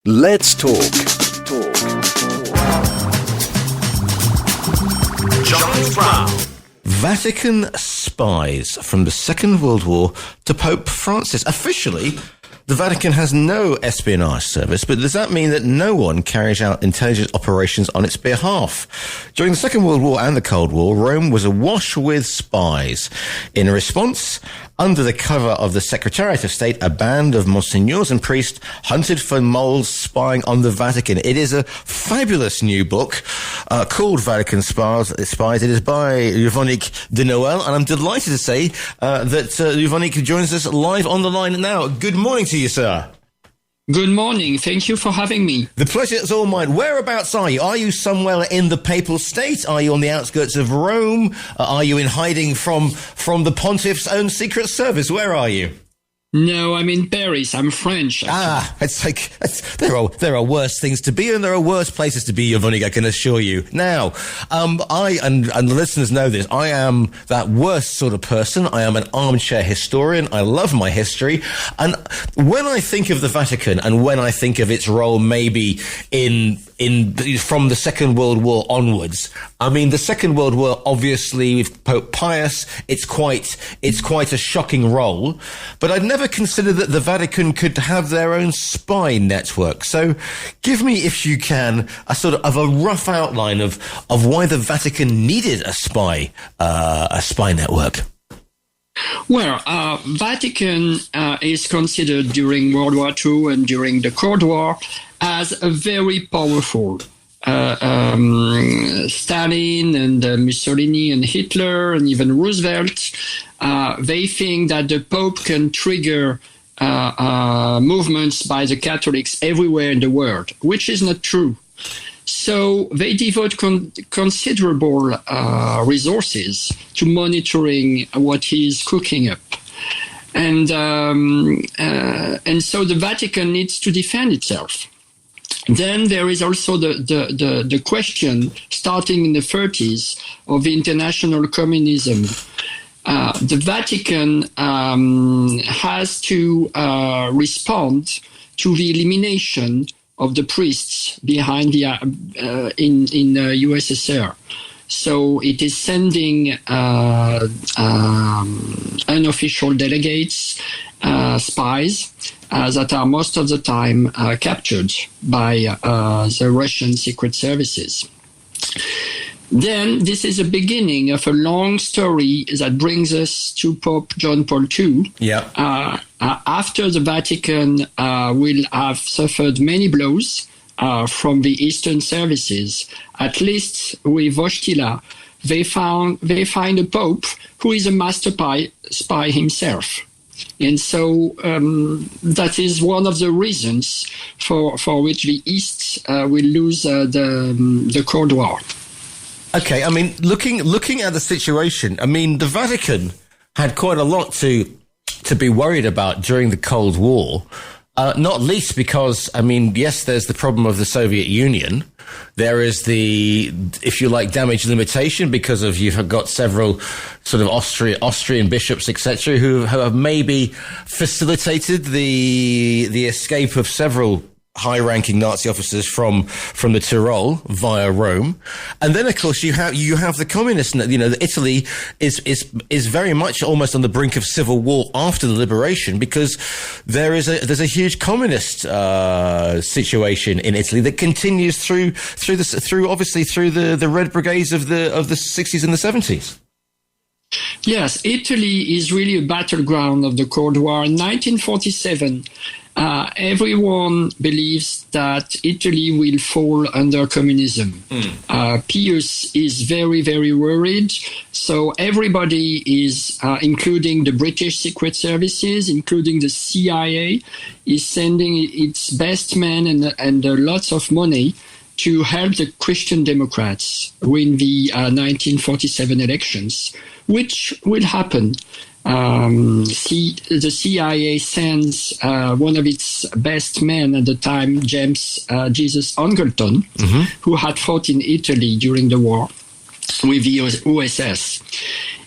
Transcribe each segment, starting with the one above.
Let's talk. Giles Brown. Vatican spies from the Second World War to Pope Francis. Officially, the Vatican has no espionage service, but does that mean that no one carries out intelligence operations on its behalf? During the Second World War and the Cold War, Rome was awash with spies. In response, under the cover of the Secretariat of State, a band of monsignors and priests hunted for moles spying on the Vatican. It is a fabulous new book called Vatican Spies. It is by Yvonnick Denoël, and I'm delighted to say that Yvonnick joins us live on the line now. Good morning to you, sir. Good morning. Thank you for having me. The pleasure is all mine. Whereabouts are you? Are you somewhere in the Papal State? Are you on the outskirts of Rome? Are you in hiding from the Pontiff's own secret service? Where are you? No, I'm in Paris. I'm French. It's like there are worse things to be, and there are worse places to be, Yvonnick, I can assure you. Now, I and the listeners know this. I am that worst sort of person. I am an armchair historian. I love my history, and when I think of the Vatican and when I think of its role, maybe from the Second World War onwards. I mean, the Second World War, obviously, with Pope Pius, it's quite a shocking role. But I'd never considered that the Vatican could have their own spy network. So give me, if you can, a sort of a rough outline of why the Vatican needed a spy network. Well, Vatican is considered during World War II and during the Cold War as a very powerful Stalin and Mussolini and Hitler and even Roosevelt. They think that the Pope can trigger movements by the Catholics everywhere in the world, which is not true. So they devote considerable resources to monitoring what he's cooking up. And so the Vatican needs to defend itself. Then there is also the question, starting in the 30s, of international communism. The Vatican has to respond to the elimination of the priests behind the in USSR. So it is sending unofficial delegates, spies, that are most of the time captured by the Russian secret services. Then this is the beginning of a long story that brings us to Pope John Paul II. Yeah. After the Vatican will have suffered many blows from the Eastern services, at least with Wojtyla, they find a Pope who is a master spy himself. And so that is one of the reasons for which the East will lose the Cold War. Okay, I mean, looking at the situation, I mean, the Vatican had quite a lot to be worried about during the Cold War, not least because, I mean, yes, there's the problem of the Soviet Union. There is the, if you like, damage limitation because of you've got several sort of Austrian bishops, etc., who have maybe facilitated the escape of several high-ranking Nazi officers from the Tyrol via Rome, and then of course you have the communists. You know, Italy is very much almost on the brink of civil war after the liberation because there's a huge communist situation in Italy that continues through the Red Brigades of the 60s and the 70s. Yes, Italy is really a battleground of the Cold War. In 1947. Everyone believes that Italy will fall under communism. Pius is very, very worried. So everybody is, including the British Secret Services, including the CIA, is sending its best men and lots of money to help the Christian Democrats win the 1947 elections, which will happen. The CIA sends one of its best men at the time, James Jesus Angleton, who had fought in Italy during the war. with the OSS.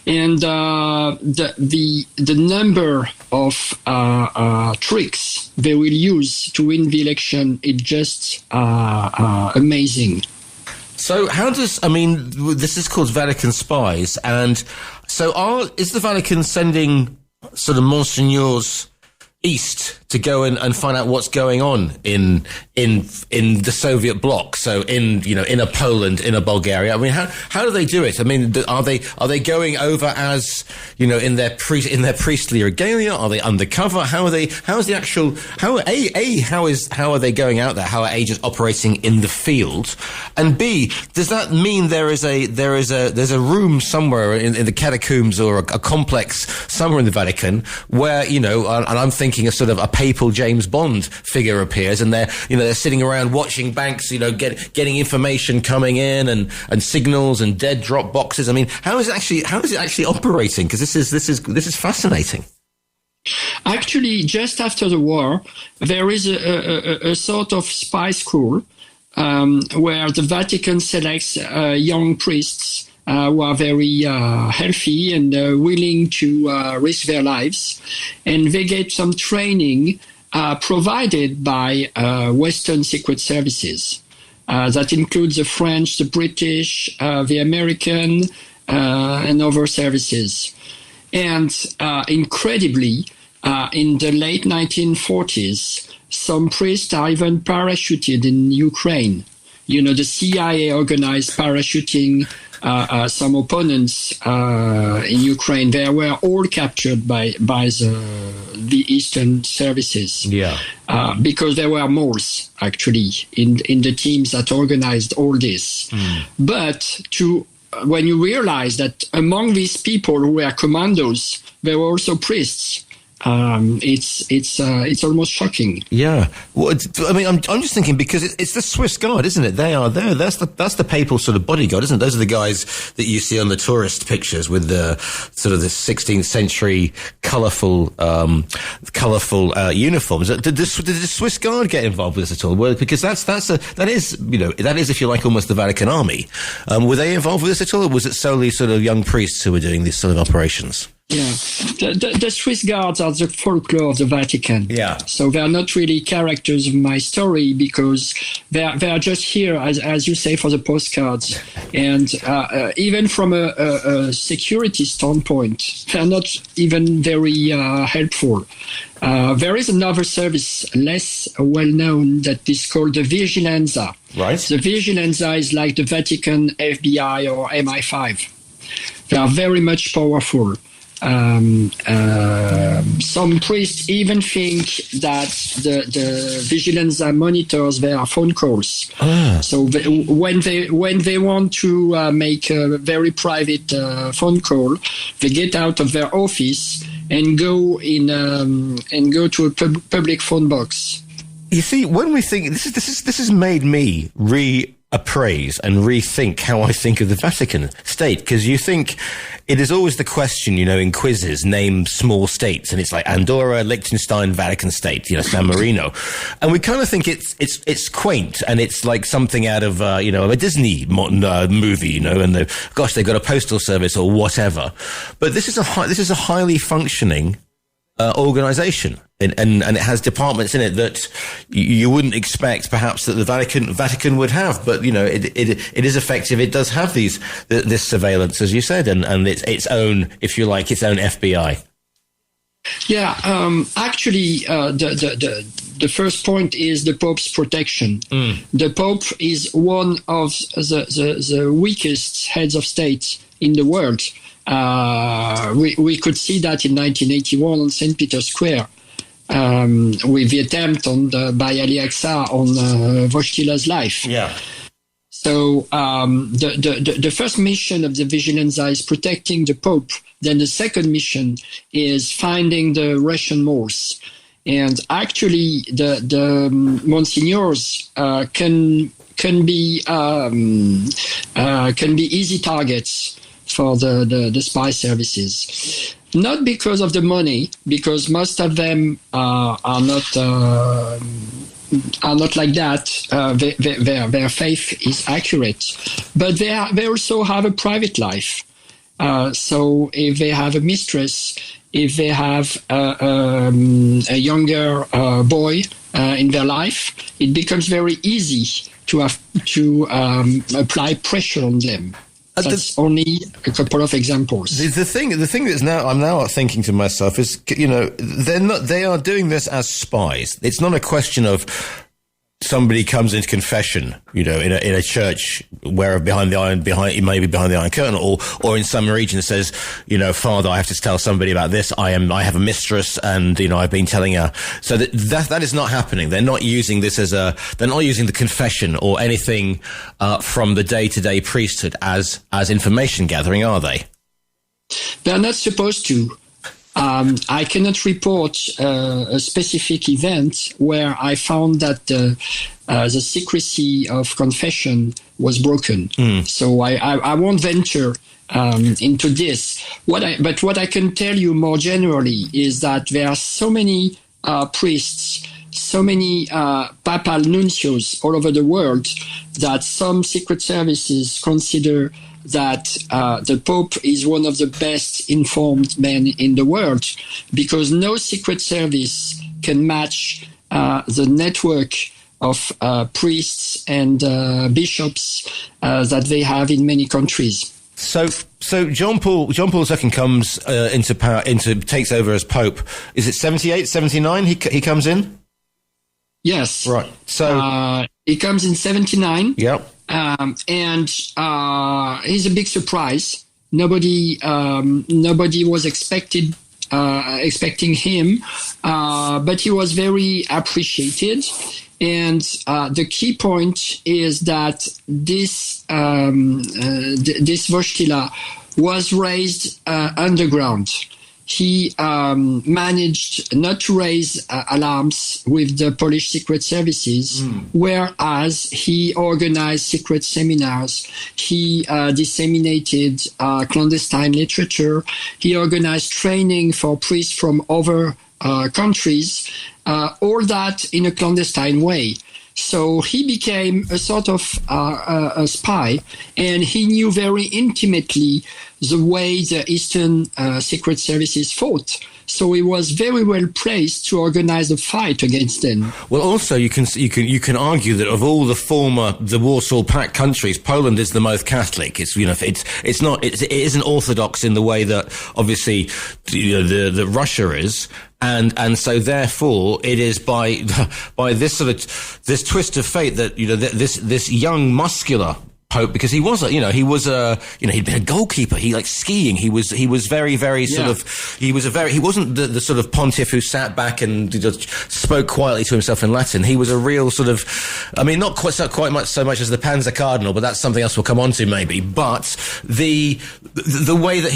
And the number of tricks they will use to win the election is just amazing. So this is called Vatican Spies, and so is the Vatican sending sort of monsignors east to go and find out what's going on in the Soviet bloc? So in a Poland, in a Bulgaria. I mean, how do they do it? I mean, are they going over as in their priestly regalia? Are they undercover? How are they going out there? How are agents operating in the field? And B, does that mean there's a room somewhere in the catacombs or a complex somewhere in the Vatican where and I'm thinking a sort of a papal James Bond figure appears, and they're sitting around watching banks, getting information coming in and signals and dead drop boxes. I mean, how is it actually operating? Because this is fascinating. Actually, just after the war, there is a sort of spy school where the Vatican selects young priests who are very healthy and willing to risk their lives, and they get some training provided by Western secret services. That includes the French, the British, the American, and other services. And incredibly, in the late 1940s, some priests are even parachuted in Ukraine. The CIA organized parachuting some opponents in Ukraine. They were all captured by the Eastern services. Yeah. Because there were more, actually, in the teams that organized all this. But when you realize that among these people who were commandos, there were also priests, it's almost shocking. Yeah. Well, I'm just thinking, because it's the Swiss Guard, isn't it? They are there. That's the papal sort of bodyguard, isn't it? Those are the guys that you see on the tourist pictures with the sort of the 16th century colourful uniforms. Did the Swiss Guard get involved with this at all? Well, because that is if you like almost the Vatican Army. Were they involved with this at all, or was it solely sort of young priests who were doing these sort of operations? Yeah, the Swiss Guards are the folklore of the Vatican. Yeah. So they are not really characters of my story, because they are just here, as you say, for the postcards. And even from a security standpoint, they are not even very helpful. There is another service less well known that is called the Vigilanza. Right. The Vigilanza is like the Vatican FBI or MI5. They are very much powerful. Some priests even think that the Vigilanza monitors their phone calls. So when they want to make a very private phone call, they get out of their office and go to a public phone box. You see, when we think this has made me reappraise and rethink how I think of the Vatican state, because you think it is always the question, in quizzes, name small states, and it's like Andorra, Liechtenstein, Vatican State, San Marino, and we kind of think it's quaint and it's like something out of a Disney movie, and they've got a postal service or whatever. But this is a highly functioning organization, and it has departments in it that you wouldn't expect perhaps that the Vatican would have, but it is effective. It does have this surveillance, as you said, and its own, if you like, its own FBI. Yeah, actually, the first point is the Pope's protection. The Pope is one of the weakest heads of state in the world. We could see that in 1981 on St. Peter's Square with the attempt by Ali Aqsa on Wojtyla's life. Yeah. So the first mission of the Vigilanza is protecting the Pope. Then the second mission is finding the Russian Moors. And actually, the monsignors can be easy targets for the spy services. Not because of the money, because most of them are not are not like that. Their faith is accurate, but they also have a private life. So if they have a mistress, if they have a younger boy in their life, it becomes very easy to apply pressure on them. That's only a couple of examples. The thing that's I'm now thinking to myself is, they are doing this as spies. It's not a question of somebody comes into confession, in a church where behind the iron curtain, or in some region that says, Father, I have to tell somebody about this. I have a mistress, and I've been telling her. So that is not happening. They're not using this they're not using the confession or anything from the day-to-day priesthood as information gathering, are they? They're not supposed to. I cannot report a specific event where I found that the secrecy of confession was broken. So I won't venture into this. But what I can tell you more generally is that there are so many priests, so many papal nuncios all over the world, that some secret services consider that the Pope is one of the best informed men in the world, because no secret service can match the network of priests and bishops that they have in many countries. So John Paul II comes into power, takes over as Pope. Is it 78, 79? He comes in? Yes. Right. So he comes in 79. Yeah. And he's a big surprise. Nobody was expecting him, but he was very appreciated. And the key point is that this Wojtyla was raised underground. He managed not to raise alarms with the Polish secret services, whereas he organized secret seminars. He disseminated clandestine literature. He organized training for priests from other countries, all that in a clandestine way. So he became a sort of a spy, and he knew very intimately the way the Eastern secret services fought. So he was very well placed to organize a fight against them. Well, also you can argue that of all the Warsaw Pact countries, Poland is the most Catholic. It isn't orthodox in the way that obviously the Russia is. And so therefore it is by this this twist of fate that this young muscular Pope, because he wasn't, he'd been a goalkeeper. He liked skiing. He was very, very he wasn't the sort of pontiff who sat back and just spoke quietly to himself in Latin. He was a real sort of, not quite much so much as the Panzer Cardinal, but that's something else we'll come on to maybe. But the way that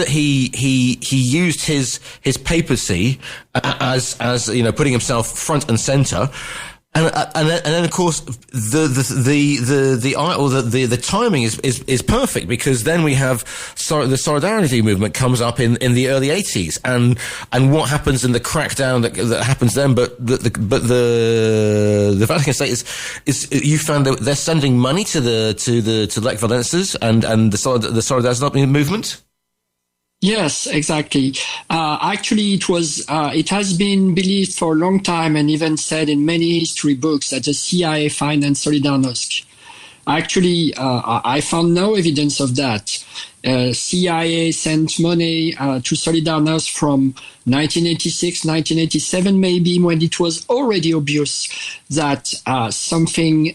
he used his papacy as putting himself front and center. And then of course the timing is perfect, because then we have the Solidarity movement comes up in the early 80s, and what happens in the crackdown that happens then, but the Vatican State is you found that they're sending money to Lech Walesa and the Solidarity movement. Yes, exactly. Actually, it has been believed for a long time, and even said in many history books, that the CIA financed Solidarnosc. Actually, I found no evidence of that. CIA sent money to Solidarnosc from 1986, 1987, maybe, when it was already obvious that something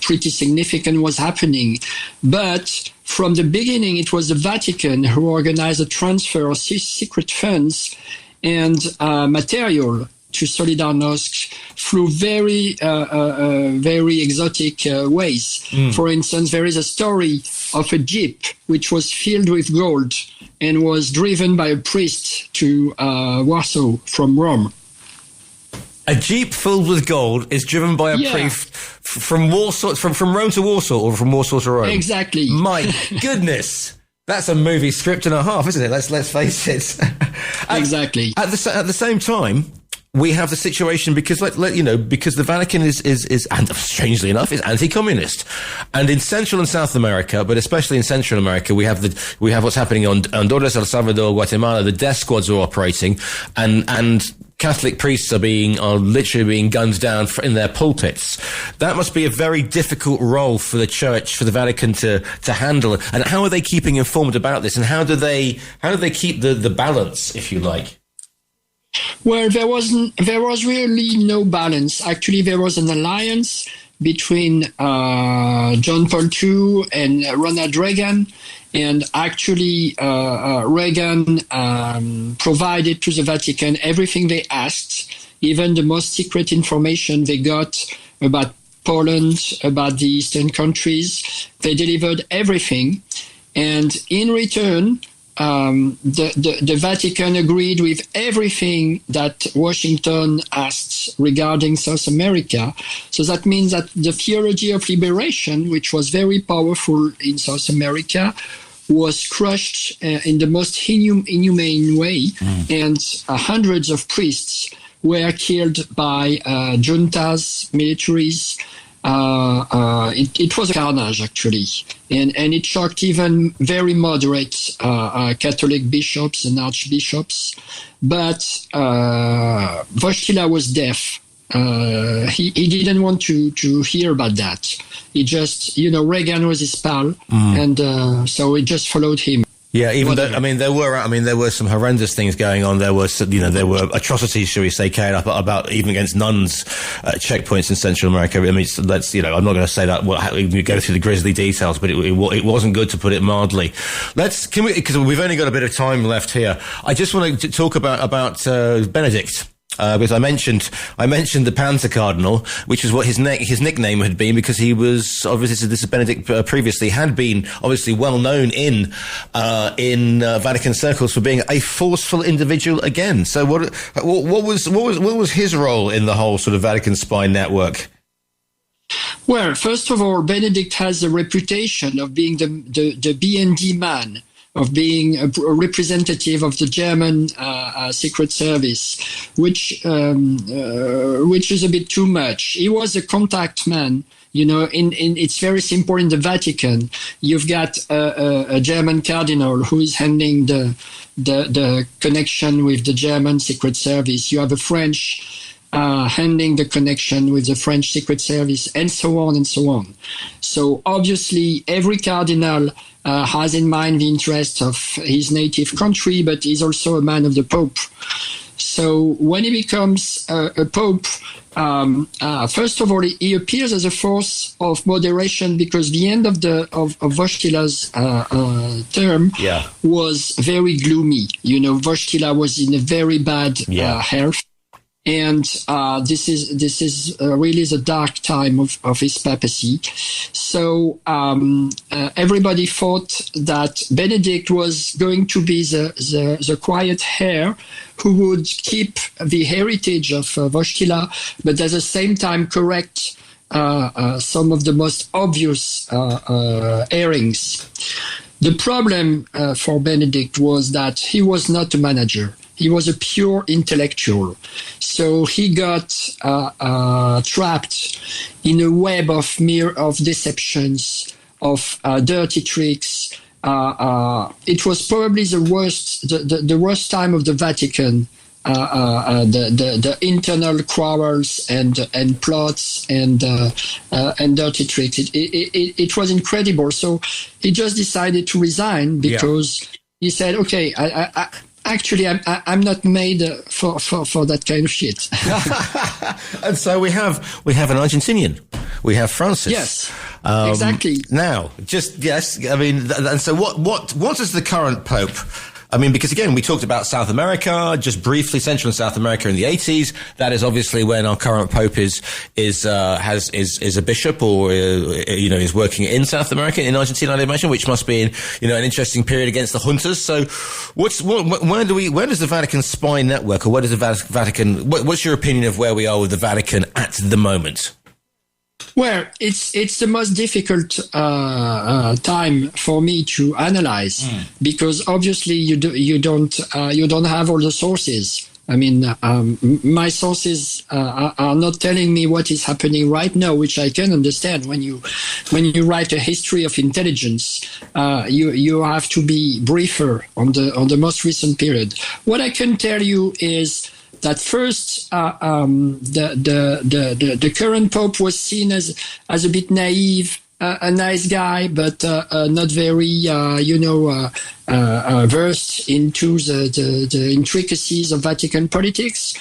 pretty significant was happening. But from the beginning, it was the Vatican who organized a transfer of secret funds and material to Solidarnosc through very exotic ways. For instance, there is a story of a jeep which was filled with gold and was driven by a priest to Warsaw from Rome. A jeep filled with gold is driven by a priest from Warsaw, from Rome to Warsaw, or from Warsaw to Rome. Exactly. My goodness, that's a movie script and a half, isn't it? Let's face it. Exactly. At the same time, we have the situation because, because the Vatican is, and strangely enough, is anti-communist, and in Central and South America, but especially in Central America, we have what's happening on Honduras, El Salvador, Guatemala. The death squads are operating, and Catholic priests are literally being gunned down in their pulpits. That must be a very difficult role for the Church, for the Vatican to handle. And how are they keeping informed about this? And how do they keep the balance, if you like? Well, there was really no balance. Actually, there was an alliance between John Paul II and Ronald Reagan. And actually, Reagan provided to the Vatican everything they asked, even the most secret information they got about Poland, about the Eastern countries. They delivered everything. And in return, the Vatican agreed with everything that Washington asked regarding South America. So that means that the theology of liberation, which was very powerful in South America, was crushed in the most inhumane way, and hundreds of priests were killed by juntas, militaries. It was a carnage, actually, and it shocked even very moderate Catholic bishops and archbishops. But Wojtyla was deaf. He didn't want to hear about that. He just, Reagan was his pal, and so he just followed him. Yeah, even though, there were some horrendous things going on. There were atrocities, shall we say, carried up about even against nuns at checkpoints in Central America. I mean, I'm not going to say that we go through the grisly details, but it wasn't good, to put it mildly. Because we've only got a bit of time left here. I just want to talk about Benedict. Because I mentioned the Panther Cardinal, which is what his nickname had been, because he was obviously, this is Benedict previously had been obviously well known in Vatican circles for being a forceful individual again. So what was his role in the whole sort of Vatican spy network? Well, first of all, Benedict has a reputation of being the BND man, of being a representative of the German Secret Service, which is a bit too much. He was a contact man. It's very simple in the Vatican. You've got a German cardinal who is handling the connection with the German Secret Service. You have a French handling the connection with the French Secret Service, and so on and so on. So obviously, every cardinal has in mind the interest of his native country, but he's also a man of the Pope. So when he becomes a Pope, first of all, he appears as a force of moderation, because the end of Wojtyla's term was very gloomy. Wojtyla was in a very bad health. And this is really the dark time of his papacy. So everybody thought that Benedict was going to be the quiet heir who would keep the heritage of Wojtyla, but at the same time correct some of the most obvious errings. The problem for Benedict was that he was not a manager. He was a pure intellectual. So he got trapped in a web of deceptions, of dirty tricks. It was probably the worst time of the Vatican. The internal quarrels and plots and dirty tricks. It was incredible. So he just decided to resign because he said, "Okay, Actually, I'm not made for that kind of shit." And so we have an Argentinian. We have Francis. Yes, exactly. Now, and so what is the current Pope? I mean, because again, we talked about South America, just briefly, Central and South America in the 80s. That is obviously when our current Pope is a bishop, or is working in South America, in Argentina, I'd imagine, which must be an interesting period against the juntas. So, where does the Vatican spy network, or where does the Vatican? What's your opinion of where we are with the Vatican at the moment? Well, it's the most difficult time for me to analyze, because obviously you don't have all the sources. I mean, my sources are not telling me what is happening right now, which I can understand. When you write a history of intelligence, you have to be briefer on the most recent period. What I can tell you is that first, the current Pope was seen as a bit naive, a nice guy, but not very, versed into the intricacies of Vatican politics.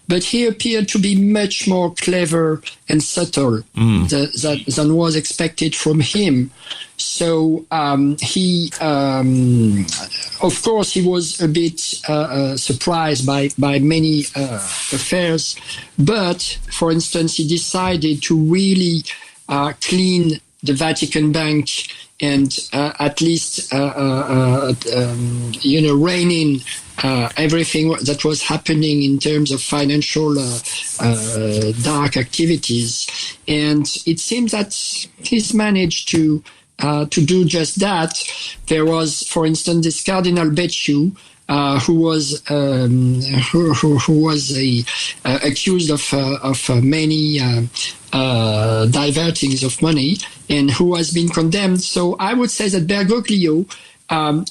But he appeared to be much more clever and subtle than was expected from him. So he, of course, he was a bit surprised by many affairs. But, for instance, he decided to really clean the Vatican Bank and at least, rein in everything that was happening in terms of financial dark activities. And it seems that he's managed to do just that. There was, for instance, this Cardinal Becciu, who was accused of many divertings of money, and who has been condemned. So I would say that Bergoglio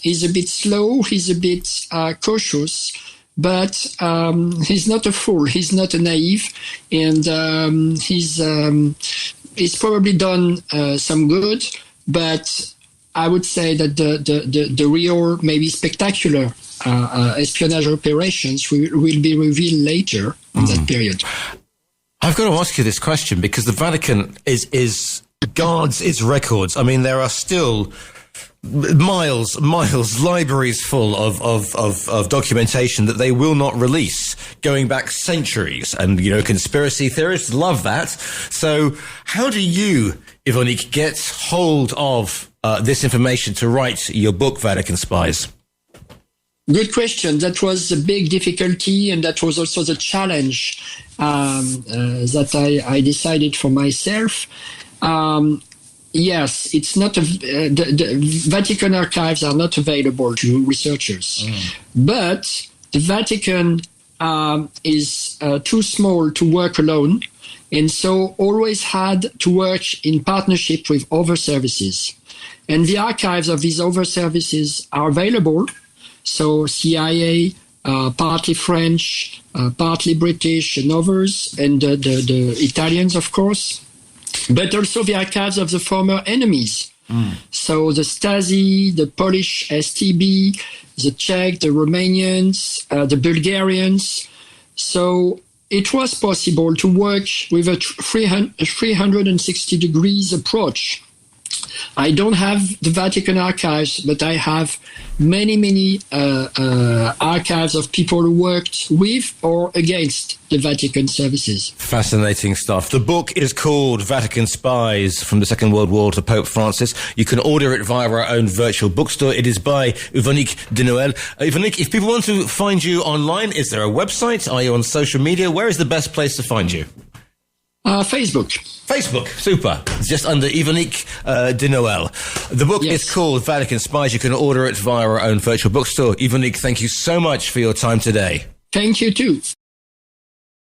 is a bit slow, he's a bit cautious, but he's not a fool, he's not a naive, and he's probably done some good, but I would say that the real, maybe spectacular espionage operations will be revealed later in that period. I've got to ask you this question because the Vatican is guards its records. I mean, there are still miles, libraries full of documentation that they will not release, going back centuries. And, conspiracy theorists love that. So how do you, Yvonnick, get hold of this information to write your book, Vatican Spies? Good question. That was a big difficulty, and that was also the challenge that I decided for myself. Yes, it's not the Vatican archives are not available to researchers, but the Vatican is too small to work alone, and so always had to work in partnership with other services. And the archives of these other services are available. So CIA, partly French, partly British, and others, and the Italians, of course, but also the archives of the former enemies. So the Stasi, the Polish STB, the Czech, the Romanians, the Bulgarians. So it was possible to work with a 360 degrees approach. I don't have the Vatican archives, but I have many archives of people who worked with or against the Vatican services. Fascinating stuff. The book is called Vatican Spies, From the Second World War to Pope Francis. You can order it via our own virtual bookstore. It is by Yvonnick Denoël. Yvonnick, if people want to find you online, is there a website? Are you on social media? Where is the best place to find you? Facebook. Facebook, super. It's just under Yvonnick Denoël. The book is called Vatican Spies. You can order it via our own virtual bookstore. Yvonnick, thank you so much for your time today. Thank you too.